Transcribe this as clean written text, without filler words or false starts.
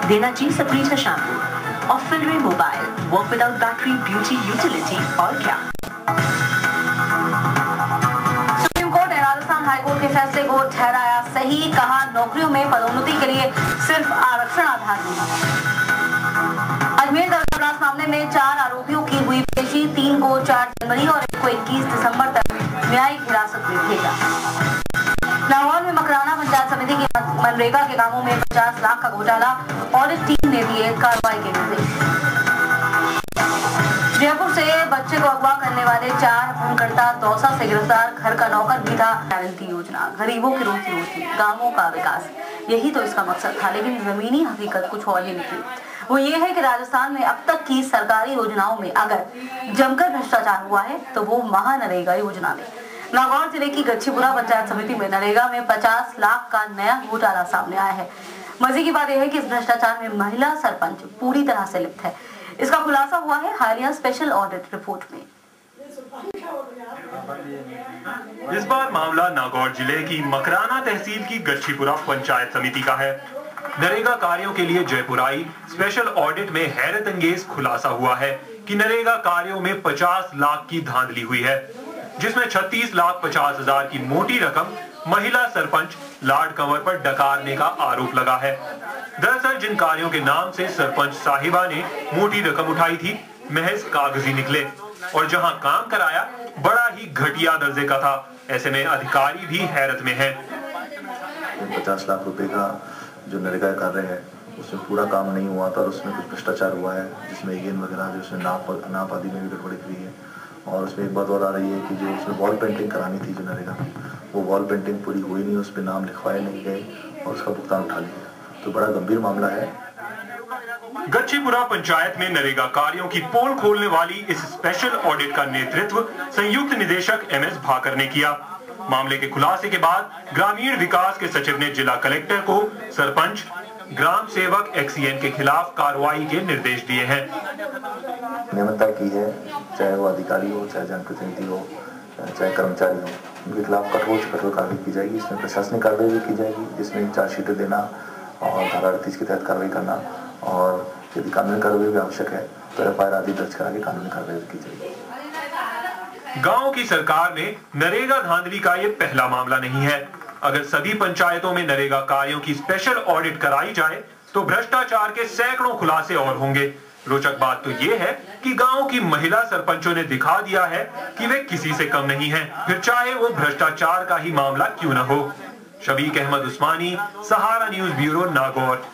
देना जी सप्रीटा शैम्पू और फिलरे mobile, work without battery, beauty, utility और क्या। सुप्रीम कोर्ट ने राजस्थान हाईकोर्ट के फैसले को ठहराया सही, कहा नौकरियों में पदोन्नति के लिए सिर्फ आरक्षण आधार नहीं। अजमेर दंगा ब्लास्ट मामले में 4 आरोपियों की हुई पेशी, 3 को 4 जनवरी और 1 को 21 दिसंबर तक न्यायिक हिरासत में भेजा। नागौर में मकराना पंचायत समिति की मनरेगा के कामों में 50 लाख का घोटाला, ऑडिट टीम ने दिए कार्रवाई के निर्देश। जयपुर से बच्चे को अगवा करने वाले 4 अपहरणकर्ता दौसा से गिरफ्तार, घर का नौकर भी था। गारंटी योजना गरीबों की रोजी रोटी, गांवों का विकास, यही तो इसका मकसद था, लेकिन जमीनी हकीकत कुछ और ही निकली। वो ये है कि राजस्थान में अब तक की सरकारी योजनाओं में अगर जमकर भ्रष्टाचार हुआ है तो वो महानरेगा योजना में। नागौर जिले की गच्छीपुरा पंचायत समिति में नरेगा में 50 लाख का नया घोटाला सामने आया है। मजे की बात यह है कि इस भ्रष्टाचार में महिला सरपंच पूरी तरह से लिप्त है। इसका खुलासा हुआ है हालिया स्पेशल ऑडिट रिपोर्ट में। इस बार मामला नागौर जिले की मकराना तहसील की गच्छीपुरा पंचायत समिति का है। नरेगा कार्यों के लिए जयपुर आई स्पेशल ऑडिट में हैरत अंगेज खुलासा हुआ है कि नरेगा कार्यों में 50 लाख की धांधली हुई है, जिसमें 36,50,000 की मोटी रकम महिला सरपंच लाड कंवर पर डकारने का आरोप लगा है। दरअसल जिन कार्यों के नाम से सरपंच साहिबा ने मोटी रकम उठाई थी, महज कागजी निकले और जहां काम कराया बड़ा ही घटिया दर्जे का था। ऐसे में अधिकारी भी हैरत में है। 50 लाख रुपए का जो नरेगा कार्य है उसमें पूरा काम नहीं हुआ था और उसमें कुछ भ्रष्टाचार हुआ है, जिसमें गेंद वगैरह जो उसमें नाप आदि में भी गड़बड़ी हुई है। और उसमें एक बात और आ रही है कि जो उसमें वॉल पेंटिंग करानी थी जो नरेगा, वो वॉल पेंटिंग पूरी हुई नहीं, उस पर नाम लिखवाए नहीं गए और उसका भुगतान उठा लिया। तो बड़ा गंभीर मामला है। गच्छीपुरा पंचायत में नरेगा कार्यों की पोल खोलने वाली इस स्पेशल ऑडिट का नेतृत्व संयुक्त निदेशक MS भाकर ने किया। मामले के खुलासे के बाद ग्रामीण विकास के सचिव ने जिला कलेक्टर को सरपंच, ग्राम सेवक XCN के खिलाफ कार्रवाई के निर्देश दिए हैं। नियमितता की है, चाहे वो अधिकारी हो, चाहे जनप्रतिनिधि हो, चाहे कर्मचारी हो, उनके खिलाफ कठोर से कठोर कार्रवाई की जाएगी। इसमें प्रशासनिक कार्रवाई भी की जाएगी, जिसमें चार्जशीटें देना और धारा 38 के तहत कार्रवाई करना, और यदि कानूनी कार्रवाई भी आवश्यक है तो FIR आदि दर्ज करा के कानूनी कार्रवाई की जाएगी। गांव की सरकार में नरेगा धांधली का ये पहला मामला नहीं है। अगर सभी पंचायतों में नरेगा कार्यों की स्पेशल ऑडिट कराई जाए तो भ्रष्टाचार के सैकड़ों खुलासे और होंगे। रोचक बात तो ये है कि गांव की महिला सरपंचों ने दिखा दिया है कि वे किसी से कम नहीं हैं, फिर चाहे वो भ्रष्टाचार का ही मामला क्यों न हो। शबीक अहमद उस्मानी, सहारा न्यूज ब्यूरो, नागौर।